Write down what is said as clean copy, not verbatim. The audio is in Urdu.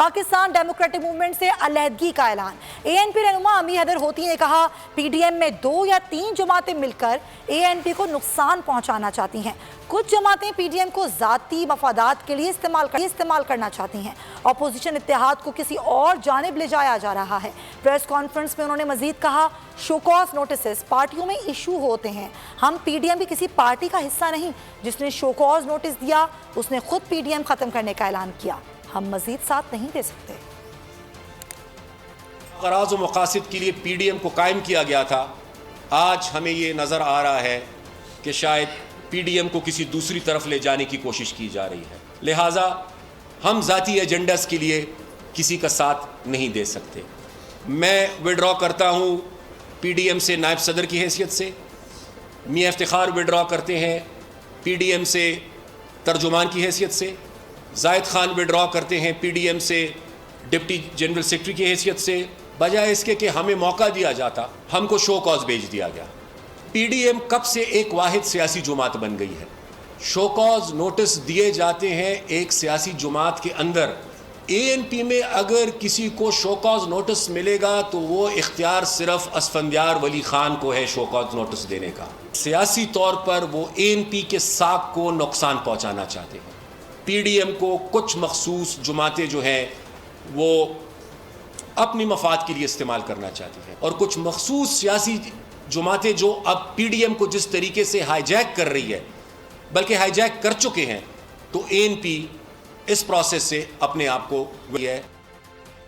پاکستان ڈیموکریٹک موومنٹ سے علیحدگی کا اعلان۔ ANP رہنما امی حیدر ہوتی نے کہا PDM میں 2 یا 3 جماعتیں مل کر ANP کو نقصان پہنچانا چاہتی ہیں۔ کچھ جماعتیں PDM کو ذاتی مفادات کے لیے استعمال کرنا چاہتی ہیں۔ اپوزیشن اتحاد کو کسی اور جانب لے جایا جا رہا ہے۔ پریس کانفرنس میں انہوں نے مزید کہا شو کاز نوٹسز پارٹیوں میں ایشو ہوتے ہیں، ہم PDM بھی کسی پارٹی کا حصہ نہیں۔ جس نے شو کاز نوٹس دیا اس نے خود PDM ختم کرنے کا اعلان کیا، ہم مزید ساتھ نہیں دے سکتے۔ غراض و مقاصد کے لیے PDM کو قائم کیا گیا تھا، آج ہمیں یہ نظر آ رہا ہے کہ شاید PDM کو کسی دوسری طرف لے جانے کی کوشش کی جا رہی ہے، لہٰذا ہم ذاتی ایجنڈاز کے لیے کسی کا ساتھ نہیں دے سکتے۔ میں وڈرا کرتا ہوں PDM سے نائب صدر کی حیثیت سے، میاں افتخار وڈرا کرتے ہیں PDM سے ترجمان کی حیثیت سے، زاہد خان وڈرا کرتے ہیں PDM سے ڈپٹی جنرل سیکرٹری کی حیثیت سے، بجائے اس کے کہ ہمیں موقع دیا جاتا ہم کو شو کاز بھیج دیا گیا۔ PDM کب سے ایک واحد سیاسی جماعت بن گئی ہے؟ شو کاز نوٹس دیے جاتے ہیں ایک سیاسی جماعت کے اندر۔ ANP میں اگر کسی کو شو کاز نوٹس ملے گا تو وہ اختیار صرف اسفندیار ولی خان کو ہے شو کاز نوٹس دینے کا۔ سیاسی طور پر وہ ANP کے ساکھ کو نقصان پہنچانا چاہتے ہیں۔ PDM کو کچھ مخصوص جماعتیں جو ہیں وہ اپنی مفاد کے لیے استعمال کرنا چاہتی ہیں، اور کچھ مخصوص سیاسی جماعتیں جو اب PDM کو جس طریقے سے ہائی جیک کر رہی ہے بلکہ ہائی جیک کر چکے ہیں، تو ANP اس پروسیس سے اپنے آپ کو ہے